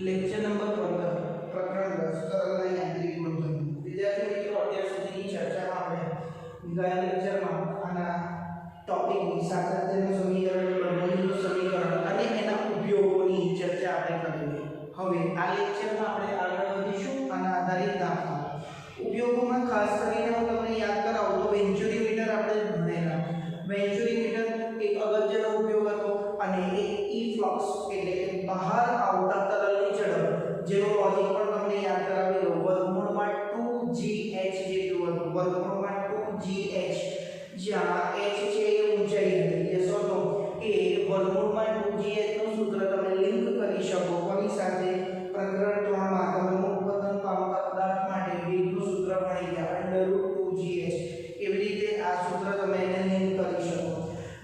Lecture number 15 प्रकरण 10 तरलના યાંત્રિક ગુણધર્મો। વિદ્યાર્થી મિત્રો અત્યાર સુધીની ચર્ચામાં આપણે ગયા લેક્ચરમાં આના ટોપિકની સાતત્યનું સમીકરણ, બર્નોલીનું સમીકરણ અને એના ઉપયોગોની ચર્ચા આપણે કરી। હવે આ લેક્ચરમાં આપણે આગળ વધીશું આના આધારિત દાખલા ઉપયોગોમાં। ખાસ કરીને હું તમને યાદ કરાવું તો વેન્ચુરીમીટર આપણે ભણેલા। વેન્ચુરીમીટર એક અગત્યનો ઉપયોગ હતો અને એક ઇફ્લક્સ એટલે બહાર આવતા તરલની ઝડપ જેનો લોજિક પણ તમને યાદ કરાવી દઉં। વર્ગમૂળમાં 2gh જેટલું હતું, વર્ગમૂળમાં 2gh, જ્યાં h છે એ ઊંચાઈ હતી। યસ ઓર નો? એ વર્ગમૂળમાં 2gh નું સૂત્ર તમે લિંક કરી શકો કોની સાથે? પ્રકરણ 3 માં તમે મુક્તપતન પામતા પદાર્થ માટે વેગનું સૂત્ર ભણી ગયા √2gh। એવી રીતે આ સૂત્ર તમે એને લિંક કરી શકો।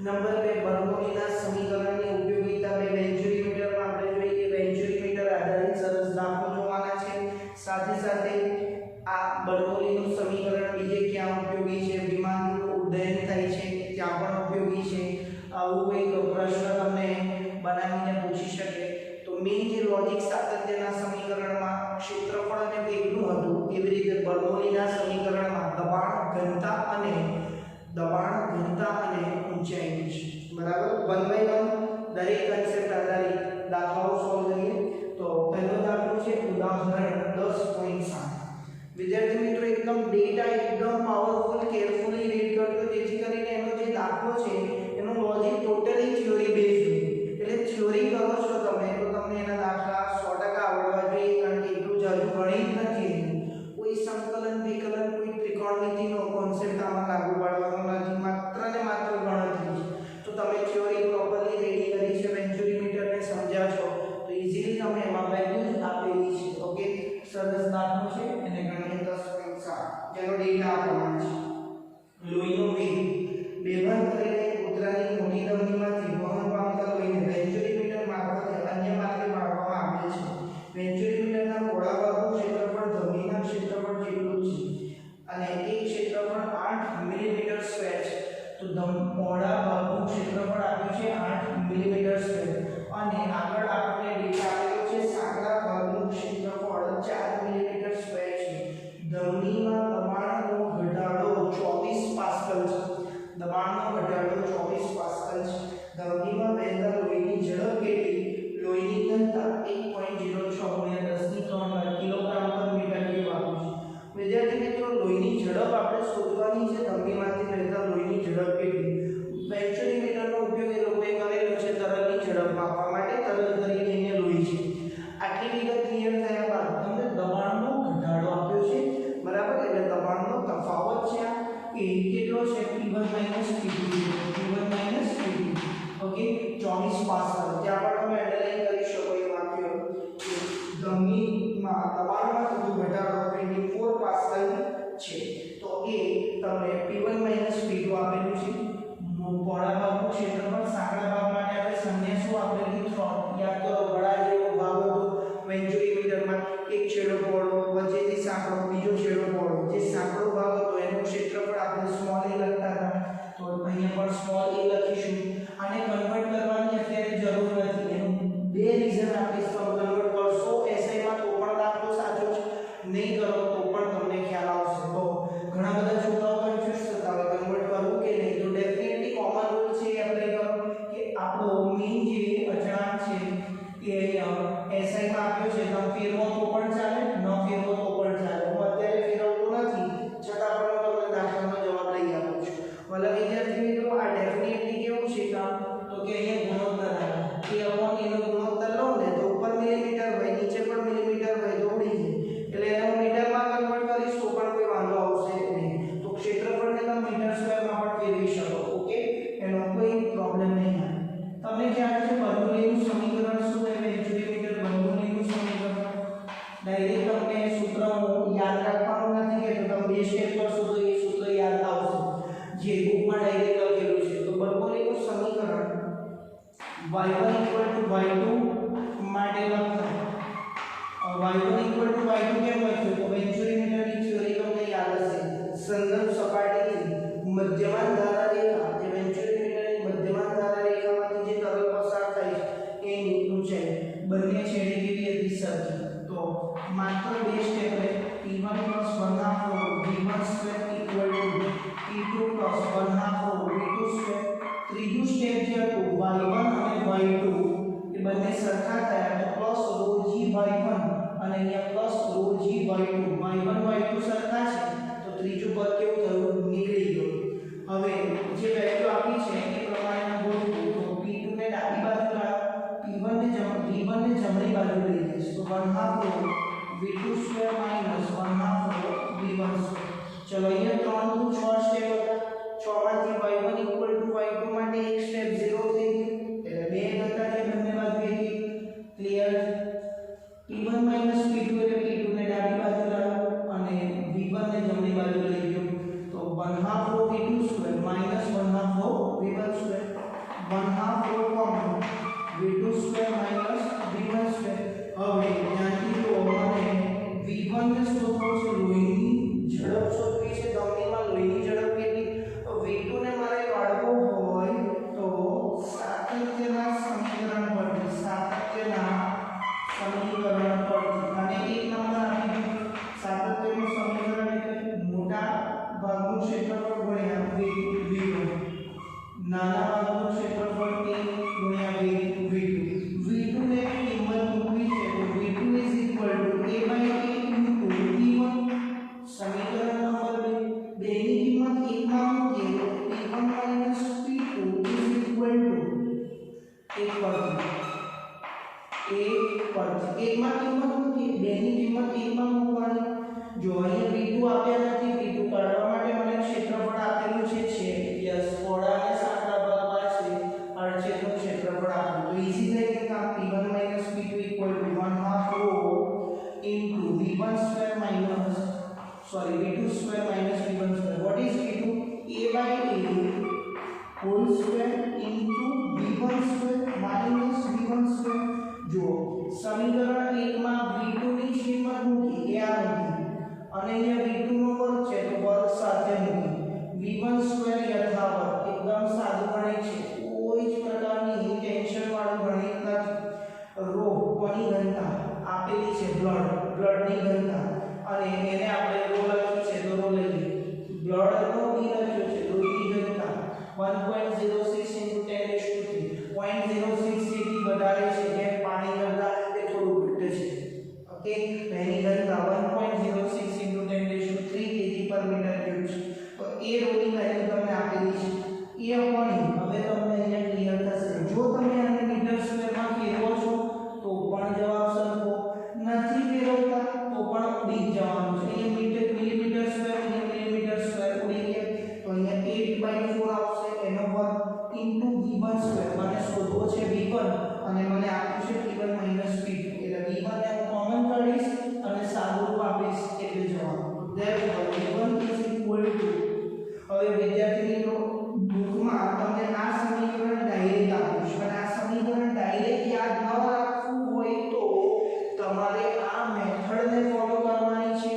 નંબર 2 બર્નોલીના સમીકરણની ઉપયોગિતા। બે વેન્ચુરીમીટરમાં આપણે જોઈએ વેન્ચુરીમીટર આધારિત સરસ દાખલો જોવાના છે। સાથે સાથે આ બર્નોલીનું સમીકરણ બીજે ક્યાં ઉપયોગી છે? વિમાનનું ઉડ્ડયન થાય છે ત્યાં પણ ઉપયોગી છે। આવું એક પ્રશ્ન તમને બનાવીને પૂછી શકે તો મેઇન જે લોજિક સાતત્યના સમીકરણમાં ક્ષેત્રફળ અને વેગનું હતું એવી રીતે બર્નોલીના સમીકરણમાં દબાણ ઘનતા અને ઊંચાઈનું છે। બરાબર? 1 બાય 1 દરેક કન્સેપ્ટ આધારિત દાખલાઓ સોલ્વ કરીએ। તો પહેલો દાખલો છે ઉદાહરણ 10.7। વિદ્યાર્થી મિત્રો એકદમ ડેટા એકદમ પાવરફુલ કેરફુલી રીડ કરજો જેથી કરીને એનો જે દાખલો છે એનો લોજિક ટોટલી થિયરી બેઝડ હોય। એટલે થિયરી કરો છો તમે તો તમને એના દાખલા 100% આવડવા જોઈએ, કારણ કે એટલું જાજુ ગણિત નથી, કોઈ સંકલન વિકલન કોઈ ત્રિકોણમિતિનો કોન્સેપ્ટ આમાં લાગુ પાડવાનો નથી, માત્ર ને માત્ર ગણતરી છે। તો તમે થિયરી પ્રોપરલી રેડી કરી છે, વેન્ચુરીમીટરને સમજ્યા છો તો ઈઝીલી તમે એમાં વેલ્યુઝ આપેલી છે। ઓકે, સરસ દાખલો છે એને ગણીએ 10.7 જેનો ડેટા આપવામાં છે। લોહીનો વેગ બેભાન કરીને કૂતરાની મોટી ધમનીમાંથી વહન પામતા લોહીને વેન્ચુરીમીટર મારફતે અન્ય માર્ગે માપવામાં આવે છે। વેન્ચુરીમીટરના પહોળા ભાગનું ક્ષેત્રફળ ધમનીના ક્ષેત્રફળ જેટલું છે અને એ ક્ષેત્રફળ 8 મિલીમીટર સ્ક્વેર છે। તો પહોળા ભાગનું ક્ષેત્રફળ આપ્યું છે 8 મિલીમીટર સ્ક્વેર અને આગળ આપણને ડેટા આપેલો છે સાંકડા ભાગનું ક્ષેત્રફળ 4 મિલીમીટર સ્ક્વેર છે। ધમનીમાં દબાણનો ઘટાડો 24 પાસ્કલ છે। દબાણનો ઘટાડો 24 પાસ્કલ છે। ધમનીમાં વહેતા લોહીની ઝડપ કેટલી? લોહીની ઘનતા 1.06 × 10³ કિલોગ્રામ પર મીટર ક્યુબ આપ્યું છે। વિદ્યાર્થી મિત્રો લોહીની ઝડપ આપણે શોધવાની છે, ધમનીમાંથી વહેતા લોહીની ઝડપ કેટલી? વેન્ચુરીમીટરનો ઉપયોગ એ લોકોએ કરેલો છે તરલની ઝડપ માપવા માટે। તરલ તરીકે અહીંયા લોહી છે। આટલી વિગત ક્લિયર થયા બાદ તમને દબાણનો ઘટાડો આપ્યો છે, બરાબર? એટલે દબાણનો તફાવત છે આ એ કેટલો છે? P1 - P2 okay 24 pascal. ત્યાં પણ તમે અંડરલાઈન કરી શકો એ વાક્ય કે ધમનીમાં દબાણમાં થતો ઘટાડો 24 પાસ્કલ છે। તો એ તમને P1 - P2 આપેલું છે। પહોળા ભાગનું ક્ષેત્રફળ સાંકડા ભાગ માટે આપણે સંજ્ઞા શું આપેલી? યાદ કરો, વડા જેવો ભાગ હતો વેન્ચુરીમીટરમાં, એક છેડો પહોળો, વચ્ચેથી સાંકડો, બીજો છેડો પહોળો। જે સાંકડો ભાગ હતો એનું ક્ષેત્રફળ આપણે સ્મોલ a લખતા હતા, તો અહીંયા પણ સ્મોલ a લખીશું। આને કન્વર્ટ કરવાની અત્યારે જરૂર નથી, એનું બે રીઝન આપીશ। તો કન્વર્ટ કરશો SI માં તો પણ દાખલો સાચો છે, નહીં કરો તો પણ તમને ખ્યાલ આવશે। તો ઘણા બધા છોકરાઓ કન્ફ્યુઝ થતા હોય કન્વર્ટ કરવું કે નહીં, તો ડેફિનેટલી કોમન રૂલ છે એ એપ્લાય કરો કે આપણો મેઇન જે અચળાંક છે એ અહીંયા SI માં આપ્યો છે, તમે ફેરવો તો પણ ચાલે, ન ફેરવો તો પણ ચાલે। હું અત્યારે ફેરવતો નથી, છતાં પણ હું તમને દાખલાનો જવાબ લઈ આપું છું। ભલે વિદ્યાર્થી મિત્રો આ ડેફિનેટલી કેવું છે કામ તો કે અહીંયા ગુણોત્તર આવે, a/a નો ગુણોત્તર લો ને તો ઉપર મિલીમીટર હોય, નીચે પણ મિલીમીટર હોય તો ઉડી જાય, એટલે એને હું મીટરમાં P1 plus 1 half rho V1 square equal to P2 plus 1 half rho V2 square. ત્રીજું સ્ટેપ જે હતું y1 અને y2 એ બંને સરખા થયા તો પ્લસ rho g y1 અને અહીંયા plus rho g y2 y1 y2 સરખા છે તો ત્રીજું પદ કેવું થયું નીકળી ગયું. હવે જે વેલ્યુ આપી છે એ પ્રમાણે ગોઠવું તો P2 ને ડાબી બાજુ લાવો P1 ને જમણી બાજુ લઈ જઈશ તો 1 half rho V2 square minus 1 half rho V1 square. चलो ये 3 to 6 स्टेप હતા 6 માંથી y1 equal to y2 માટે એક સ્ટેપ 0 થઈ ગયું એટલે બે હતા જે બંને બાજુ એક ક્લિયર. P1 minus P2 એટલે P2 ને ડાબી બાજુ લાવો અને V1 ને જમણી બાજુ લઈ ગયો તો 1 half rho V2 square minus 1 half rho V1 square 1 half rho common V2 square minus V1 square. હવે ત્યાંથી તો મને V1 ને શોધવો છે લોહીની ઝડપ શોધવી છે ધમનીમાં લોહીની ઝડપ કેટલી તો V2 ને મારે કાઢવો હોય તો સાતત્યના સમીકરણ પરથી અને એક નંબર આપી દીધું સાતત્યનું સમીકરણ એટલે મોટા ભાગનું ક્ષેત્રફળ ગુણ્યા V1 નાના ભાગનું ક્ષેત્રફળ A ગુણ્યા V2 V2 ને કિંમત મૂકવી છે તો V2 is equal to A by A into P1 સમીકરણ નંબર 2 ની કિંમત 1 માં મૂકીએ તો P1 minus P2 is equal to 1 પરથી 1 માં કિંમત મૂકીએ 2 ની કિંમત 1 માં મૂકવાની જો અહીંયા V2 આપ્યા નથી V2 કાઢવા માટે મને ક્ષેત્રફળ આપેલું છે યસ પહોળા અને સાંકડા ભાગમાં છે અડછેદનું ક્ષેત્રફળ આપેલું તો ઈઝી થઈ ગયું કામ P1 minus P2 equal to 1 half rho into V1 square minus V2 square minus V1 square. What is V2? A by A whole square into V1 square minus V1 square. જો સમીકરણ 1 માં V2 ની કિંમત મૂકી એ આ મૂકી અને અહીંયા V2 નો વર્ગ છે તો વર્ગ સાથે મૂકી V1 સ્ક્વેર યથાવત એકદમ સાદું ગણિત છે કોઈ જ પ્રકારની ટેન્શન વાળું ગણિત નથી. રો કોની ઘનતા આપેલી છે બ્લડની ઘનતા અને એને આપણે રો લખી છે તો રો લઈએ બ્લડ નો બી લખ્યો છે લોહીની ઘનતા 1.06 * 10⁻³ 0.06 જેટલી વધારે છે કે પાણી કરતા એ થોડું ઘટે છે ઓકે તો એની ઘનતા 1.06 * 10⁻³ kg/m3 છે તો એ રોની વેલ્યુ તમને આપેલી છે એ અપોની હવે તમને અહીંયા ક્લિયર થશે જો તમે આને મીટર સ્ક્વેરમાં ફેરવો છો તો પણ જવાબ સરખો નથી ફેરવતા તો પણ ઉડી જવાનું છે એ મિલીમીટર સ્ક્વેર મિલીમીટર સ્ક્વેર ઉડી ગયા તો અહીંયા 8/4 આવશે એનો વર્ગ ઇન્ટુ V1 સ્ક્વેર મને શોધવો છે V1 અને મને આપ્યું છે P1 minus P2 એટલે V1 ને હું કોમન કાઢીશ અને સાદું રૂપ આપીશ એટલે જવાબ therefore V1 is equal to હવે વિદ્યાર્થી મિત્રો બુકમાં તમને આ સમીકરણ ડાયરેક્ટ આપ્યું છે અને આ સમીકરણ ડાયરેક્ટ યાદ ન રાખવું હોય તો તમારે આ મેથડને ફોલો કરવાની છે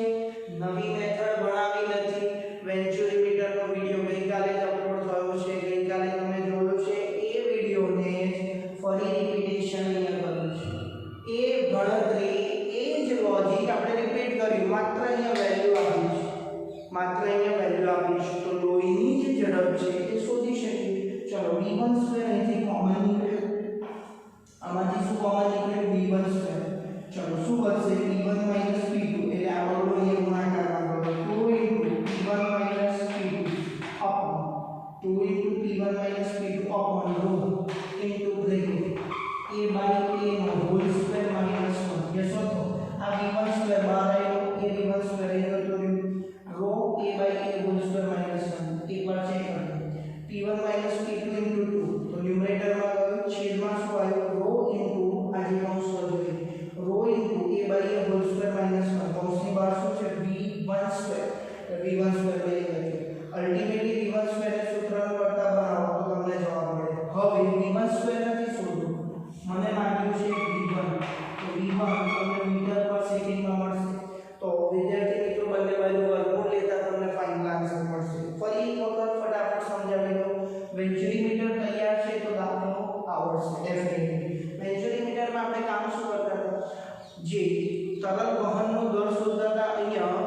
નવી મેથડ બનાવી નથી વેન્ચુરીમીટરનો વિડિયો ગઈકાલે જ અપલોડ થયો છે ગઈકાલે તમે જોયો છે એ વિડિયોને ફરી રિપીટેશન અહીંયા કર્યું છે એ ગણતરી એ જ લોજિક આપણે રિપીટ કર્યું માત્ર અહીંયા વેલ્યુ આપી છે તો લોહીની જે ઝડપ છે એ શોધી શકીએ ચલો V1 સ્ક્વેર અહીંથી કોમન નીકળ્યો આમાંથી શું કોમન નીકળ્યું V1 સ્ક્વેર ચલો શું બનશે P1 minus P2 એટલે આ બધું અહીંયા ગુણાકાર કરવાનો 2 P1 minus P2 upon 2 P1 minus P2 upon rho into bracket A by A નો whole square minus 1 યસ હતો આ V1 સ્ક્વેર બહાર આવ્યો એ V1 સ્ક્વેર અહીંયા તો rho A by A whole square minus 1 એક વાર ચેક કરો P1 minus P2 into 2 તો ન્યુમરેટરમાં ગયો છેદમાં શું આવ્યું rho into આ જે કૌંસ વધ્યો rho into A by A whole square minus 1 કૌંસની બહાર શું છે V1 square V1 square લઈ ગયો અલ્ટીમેટલી V1 square ને સૂત્રનું કરતા બનાવો તો તમને જવાબ મળે હવે V1 square નથી શોધવું મને માંગ્યું છે V1 તો V1 તમને મીટર પર સેકન્ડમાં મળશે તો વિદ્યાર્થી મિત્રો બંને બાજુ વર્ગમૂળ લેતા તમને ફાઇનલ આન્સર મળશે ફરી એક વખત ફટાફટ સમજાવી દઉં વેન્ચુરીમીટર તૈયાર છે તો દાખલો આવડશે ડેફિનેટલી વેન્ચુરીમીટરમાં આપણે કામ શું કરતા હતા જે તરલ વહનનો દર શોધતા હતા અહીંયા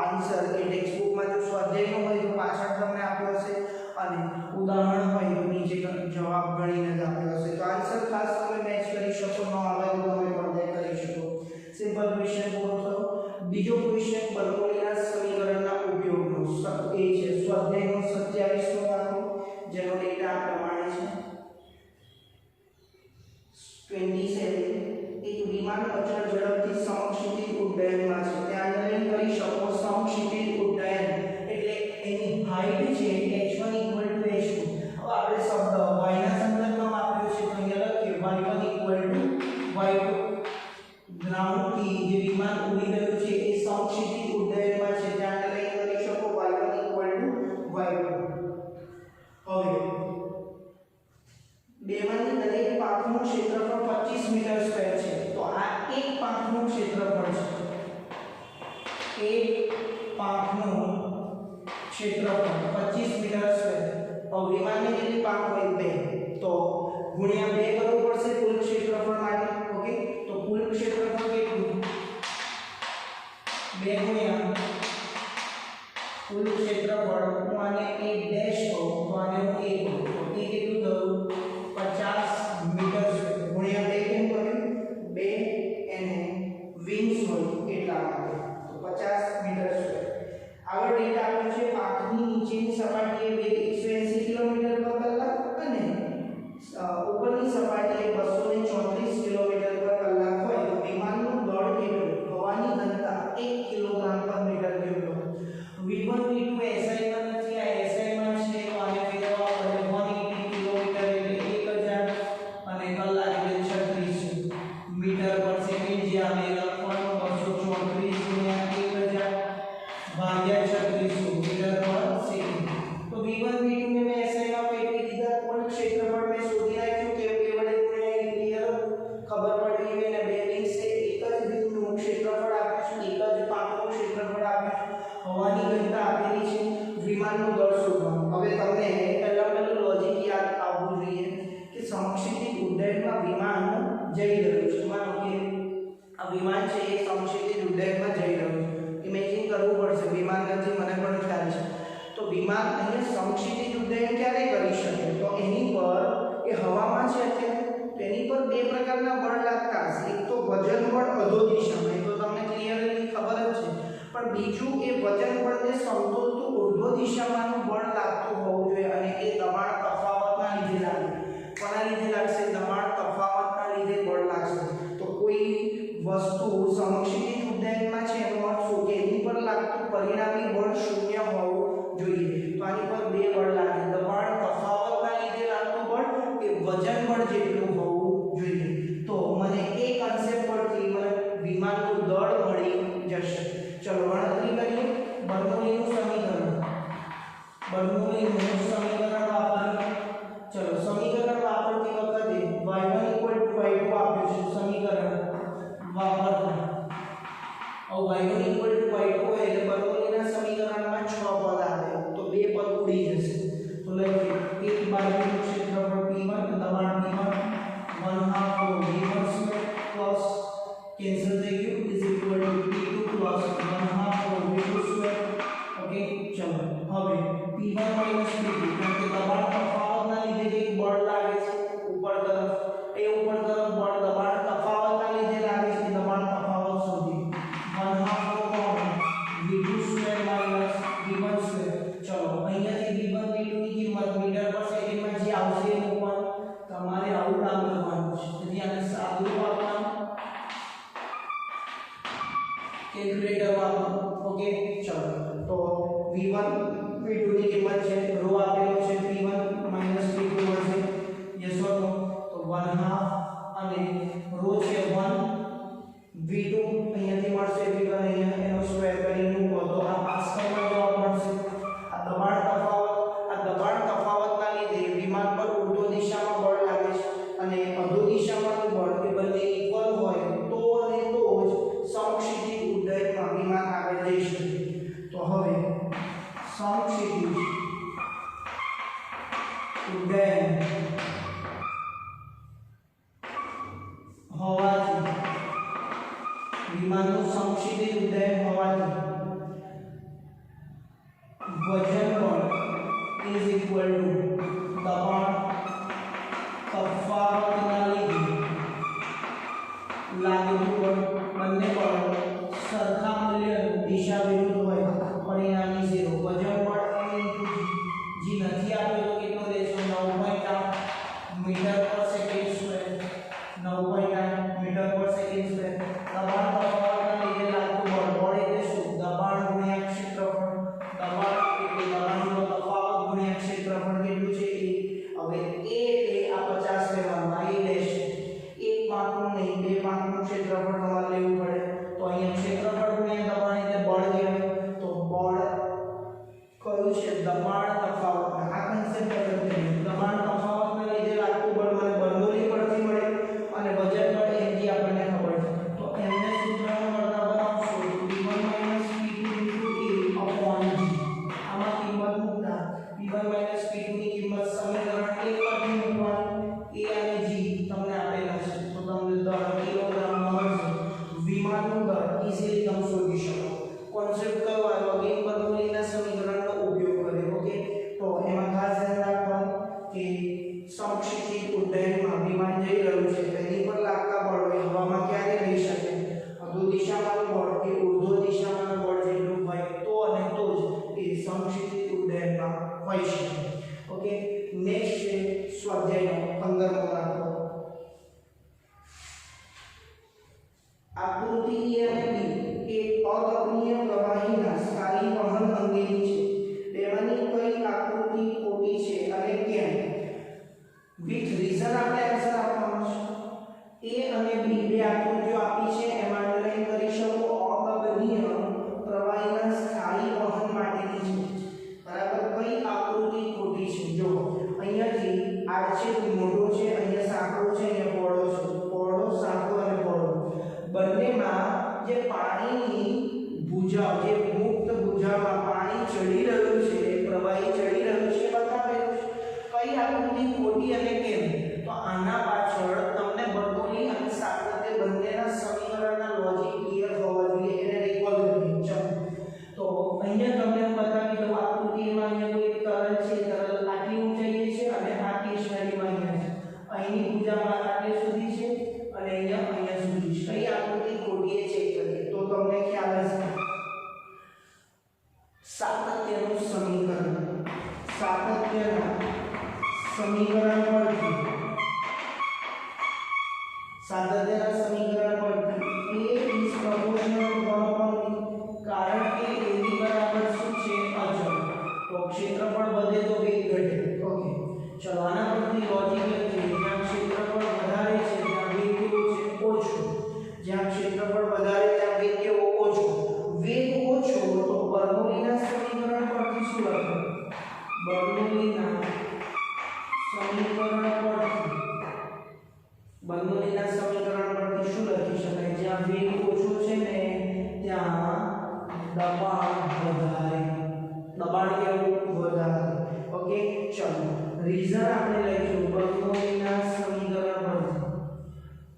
આન્સર એ ટેક્સ્ટ બુકમાં જો સ્વાધ્યાયનો હોય તો પાછળ તમને આપ્યો હશે અને ઉદાહરણ હોય તો નીચે જવાબ ગણીને જ આપ્યો હશે. તો આન્સર ખાસ તમે મેચ કરી શકો, ન આવે તો તમે કોન્ટેક્ટ કરી શકો. સિમ્પલ ક્વેશ્ચન પૂરો થયો. બીજો ક્વેશ્ચન બર્નોલીના સમીકરણના ઉપયોગનો એ છે સ્વાધ્યાયનો 27મો દાખલો, જેનો ડેટા આ પ્રમાણે છે. 27 એક વિમાન અચળ ઝડપથી સમક્ષિતિજ ઉડ્ડયનમાં છે. ત્યાં અંડરલાઈન કરી શકો સમક્ષિતિજ ઉડ્ડયન એટલે એની હાઈટ છે h1 = h2. હવે આપણે શબ્દ y ના સંદર્ભમાં આપ્યો છે તો અહીંયા લખીએ y1 = y2. ગ્રાઉન્ડ થી જે વિમાન ઉડી રહ્યું છે એ સમક્ષિતિજ ઉડ્ડયનમાં છે. ત્યાં અંડરલાઈન કરી શકો y1 = y2. હવે બેમાંની દરેક પાંખનું ક્ષેત્રફળ 25 મીટર સ્ક્વેર છે. તો આ એક પાંખનું ક્ષેત્રફળ છે. એક પાંખનું ક્ષેત્રફળ 25 મીટર સ્ક્વેર. હવે વિમાનની કેટલી પાંખ હોય? 2. તો ગુણ્યા 2 કરવું પડશે કુલ ક્ષેત્રફળ માટે. ઓકે, તો કુલ ક્ષેત્રફળ કેટલું? 2 ગુણ્યા કુલ ક્ષેત્રફળ. હું આને a ડેશ કહું તો આને હું a કહું તો એ કેટલું થયું? 50 મીટર સ્ક્વેર. ગુણ્યા 2 કેમ કર્યું? 2 એને વિંગ્સ હોય એટલા માટે. તો 50 મીટર સ્ક્વેર. આગળ ડેટા આપ્યો છે પાંખની નીચેની સપાટીએ વેગ 180 કિલોમીટર પર કલાક અને ઉપરની સપાટીએ 234 કિલોમીટર પર કલાક હોય તો વિમાનનું દળ કેટલું? હવાની ઘનતા 1 કિલોગ્રામ પર metre cube. v1 v2 SI માં નથી, આ SI માં છે તો આને ફેરવવા પડે. 180 કિલોમીટર એટલે 1000 અને કલાક એટલે 36 મીટર પર સેકન્ડ. જે આવે લખવાનું 234 ગુણ્યા 1000 ભાગ્યા 36 મીટર પર સેકન્ડ. તો v1 v2 ને મેં SI માં પેટી દીધા. કુલ ક્ષેત્રફળ મેં શોધી નાખ્યું કે બે વડે ગુણ્યા ક્લિયર ખબર પડી ગઈ. અને બે વિંગ્સ છે એક જ વિંગનું ક્ષેત્રફળ આપ્યું છે, એક જ પાંખનું ક્ષેત્રફળ આપ્યું છે, હવાની ઘનતા આપેલી છે, વિમાનનું દળ શોધવાનું. હવે તમને પહેલું લોજિક યાદ આવવું જોઈએ કે સમક્ષિતિજ ઉડ્ડયનમાં વિમાન જઈ રહ્યું છે. માનો કે આ વિમાન છે એ સમક્ષિતિજ ઉડ્ડયનમાં જઈ રહ્યું છે. ઇમેજિન કરવું પડશે. વિમાન નથી મને પણ ખ્યાલ છે. તો વિમાન અહીંયા સમક્ષિતિજ ઉડ્ડયન ક્યારે કરી શકે? તો એની પર એ હવામાં છે અત્યારે તો એની પર બે પ્રકારના બળ લાગતા હશે. એક તો વજન બળ અધો દિશામાં, એ તો તમને ક્લિયરલી ખબર જ છે. પણ બીજું એ વજન બળને સમતોલતું ઉર્ધ્વ દિશામાંનું બળ લાગતું હોવું જોઈએ અને એ દબાણ તફાવતના લીધે લાગે. કોના લીધે લાગશે? દબાણ તફાવતના લીધે બળ લાગશે. તો કોઈ વસ્તુ સમક્ષિતિજ ઉડ્ડયનમાં છે એનો અર્થ શું કે એની પર લાગતું પરિણામી બળ શૂન્ય હોવું જોઈએ. તો આની પર બે બળ લાગે. દબાણ તફાવતના લીધે લાગતું બળ એ વજન બળ જેટલું હોવું જોઈએ. તો મને એ કન્સેપ્ટ પરથી મને વિમાનનું દળ મળી જશે. ચલો ગણતરી કરીએ. બર્નોલીનું સમીકરણ વાપરીએ. ચલો સમીકરણ વાપરતી વખતે y1 = y2 આપ્યું છે. સમીકરણ વાપરતા હવે y1 = y2 હોય એટલે બર્નોલીના સમીકરણમાં 6 પદ આવે તો 2 પદ ઉડી જશે. તો લખીએ એક બાજુનું ક્ષેત્રફળ p1 દબાણ p1 1/2 v1² પ્લસ કેન્સલ થઈ ગયું = p2 પ્લસ 1/2 v2². ઓકે, ચલો હવે p1 - p2 કારણ કે દબાણ તફાવતના લીધે જે બળ લાગે છે ઉપર તરફ, એ ઉપર તરફ બળ દબાણ તફાવતના લીધે લાગે છે. દબાણ તફાવત શોધી 1/2 v2² - v1². ચલો અહીંયાથી v1 v2 ની કિંમત મીટર પર સેકન્ડમાં જે આવશે એ મૂકવાનું. તમારે આવું કામ કરવાનું છે. તેથી આને સાદું આપવાનું, કેલ્ક્યુલેટર વાપરો. ઓકે, ચલો તો v1 v2 ની કિંમત છે રો આપેલો છે p1 - p2 મળશે. યસ ઓર નો? તો 1/2 અને રો છે 1 v2 અહીંયાથી મળશે v1 અહીંયા એનો સ્ક્વેર કરીને મૂકો તો આ પાસ્કલમાં જવાબ મળશે. આ દબાણ તફાવતના લીધે વિમાન પર ઉર્ધ્વ દિશામાં બળ લાગે છે અને અધો દિશામાંનું બળ એ બંને ઇક્વલ હોય તો અને તો જ સમક્ષિતિજ ઉડ્ડયનમાં વિમાન આગળ જઈ શકે. તો હવે સમક્ષિતિજ ઉડ્ડયન હોવાથી વિમાનનું સમક્ષિતિજ ઉડ્ડયન હોવાથી દબાણ તફાવત. આ કન્સેપ્ટ અગત્યનો. દબાણ તફાવતના લીધે લાગતું બળ મને બર્નોલી પરથી મળે અને વજન બળ mg આપણને ખબર છે. તો m ને સૂત્રમાં બરાબર આપશો p1 p2 a upon g. આમાં કિંમત મૂકતા p1 p2 ની કિંમત સમીકરણ 1 પરથી મૂકવાની. a અને g તમને આપેલા છે તો તમને દર કિલોગ્રામમાં મળશે. વિમાનનું દર ઈઝીલી તમે શોધી શકો. કોન્સેપ્ટ કયો આવ્યો? અગેન બર્નોલીના સમીકરણનો ઉપયોગ કર્યો. ઓકે, તો એમાં ખાસ ધ્યાન રાખવાનું કે સમક્ષિતિજ ઉડ્ડયનમાં વિમાન જઈ રહ્યું છે તેની પર લાગતા બળ હવામાં ક્યારે રહી શકે? અધો દિશામાં બળ કે ઉર્ધ્વ દિશામાં બળ જેટલું હોય તો અને તો જ એ સમક્ષિતિજ ઉડ્ડયનમાં હોય છે. ઓકે, નેક્સ્ટ છે સ્વાધ્યાયનો 15મો દાખલો. આકૃતિ A અને B એ અગમ્ય પ્રવાહીના સ્થાયી વહન અંગેની છે. તેમાંની કઈ આકૃતિ ખોટી છે અને કેમ? વિથ રીઝન આપણે આન્સર આપવાનો છે. A અને B બે આકૃતિઓ આપી છે, એમાં અંડરલાઈન કરી શકો અગમ્ય પ્રવાહીના સ્થાયી વહન માટેની છે. બરાબર, કઈ આકૃતિ ખોટી છે? જો અહીંયાથી આ છે મોટો છે, અહીંયા સાંકડો છે, અહીંયા પહોળો છે. પહોળો, સાંકડો અને પહોળો બંનેમાં જે પાણીની ભુજાઓ, જે મુક્ત ભુજામાં પાણી ચડી રહ્યું છે, પ્રવાહી ચડી રહ્યું છે બતાવેલું છે. કઈ આકૃતિ ખોટી અને કેમ? તો આના પાછળ તમને બર્નોલી અને સાતત્ય બંનેના સમીકરણના લોજિક ક્લિયર હોવા જોઈએ, એને રિકોલ કરવી. ચાલો, તો અહીંયા તમને હું બતાવી દઉં આકૃતિમાં. અહીંયા કોઈ તરલ છે, તરલ આટલી ઊંચાઈએ છે અને આ કેશનરીમાં અહીંયા છે. અહીંની ભુજામાં આટલે સુધી છે અને અહીંયા સુધી છે. કઈ આકૃતિ ખોટી એ ચેક કરીએ તો તમને ખ્યાલ હશે. સાતત્યનું સમીકરણ, સાતત્યના સમીકરણ પરથી, સાતત્યના સમીકરણ પરથી a is proportional to 1/b, કારણ કે a ની બરાબર શું છે? અચળ. તો ક્ષેત્રફળ વધે તો વેગ ઘટે. ઓકે, ચલો આના પરથી લોજિક લખીએ. જ્યાં ક્ષેત્રફળ વધારે છે ત્યાં વેગ કેવો છે? ઓછો. જ્યાં ક્ષેત્રફળ વધારે ત્યાં વેગ કેવો? ઓછો. વેગ ઓછો તો બર્નોલીના સમીકરણ પરથી શું લખો? બર્નોલીના સમીકરણ પરથી શું લખી શકાય? જ્યાં વેગ ઓછો છે ને ત્યાં દબાણ વધારે. દબાણ કેવું? વધારે. ઓકે, ચલો રીઝન આપણે લઈશું બર્નોલીના સમીકરણ પરથી.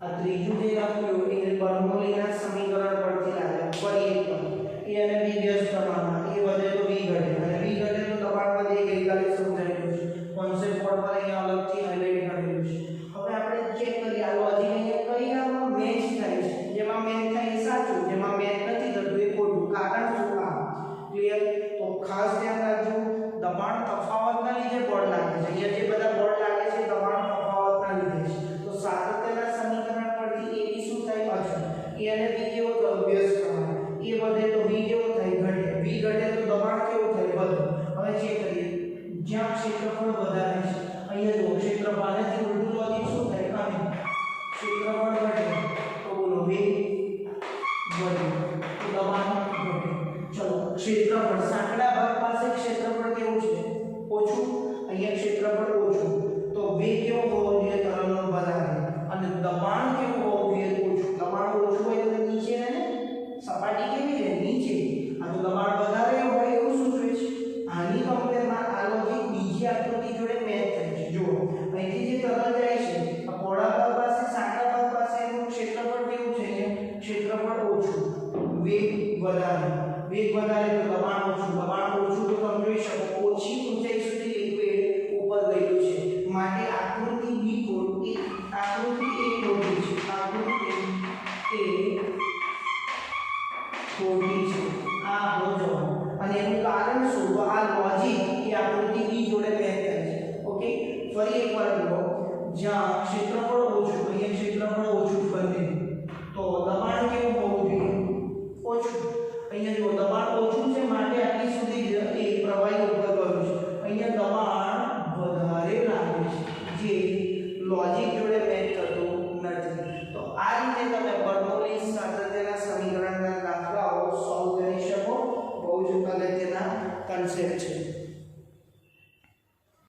આ ત્રીજું જે લખ્યું એ બર્નોલીના સમીકરણ પરથી લાવ્યા. ફરી એકવાર a અને b વ્યસ્ત પ્રમાણમાં, a વધે તો b ઘટે અને b ઘટે તો દબાણ વધે. ગઈકાલે સમજાયેલું છે. કોન્સેપ્ટ બોર્ડ પર અહીંયા અલગથી હાઇલાઇટ કરેલું છે. હવે આપણે ચેક કરીએ આ લોજિક અહીંયા કઈ નામમાં મેચ થાય છે. જેમાં મેચ થાય એ સાચું, જેમાં મેચ નથી થતું એ ખોટું. કારણ શું? આ ક્લિયર? તો ખાસ ધ્યાન રાખજો, દબાણ તફાવતના લીધે બળ લાગે છે. અહીંયા જે બધા બળ લાગે છે દબાણ તફાવતના લીધે છે. તો સાતત્યના સમીકરણ પરથી a b શું થાય? અચળ. a અને b કેવો તો વ્યસ્ત પ્રમાણ. a વધે તો b કેવો થાય? ઘટે. b ઘટે તો દબાણ કેવું થાય? વધે. હવે ચેક કરીએ. જ્યાં ક્ષેત્રફળ વધારે છે અહીંયા જો ક્ષેત્રફળ આનાથી ઉલટું લોજિક શું થાય? અહીં ક્ષેત્રફળ ઘટે તો બોલો વેગ વધે તો દબાણ ઘટે. ચલો ક્ષેત્રફળ સાંકડા ભાગ પાસે ક્ષેત્રફળ કેવું છે? ઓછું. અહીંયા ક્ષેત્રફળ ઓછું તો વેગ કેવો હોવો જોઈએ? તરલનો વધારે. અને દબાણ કેવું હોવું જોઈએ? ઓછું. દબાણ ઓછું હોય તો નીચે ને સપાટી કેવી છે? નીચે. આ તો દબાણ વધારે હોય એવું સૂચવે છે. આની કમ્પેરમાં આ લોજિક બીજી આકૃતિ જોડે મેચ થાય છે. જુઓ અહીંથી જે તરલ જાય છે આ પહોળા ભાગ પાસે, સાંકડા ભાગ પાસે એનું ક્ષેત્રફળ કેવું છે? ક્ષેત્રફળ ઓછું, વેગ વધારે. વેગ વધારે તો દબાણ ઓછું. દબાણ ઓછું તો તમે જોઈ શકો ઓછી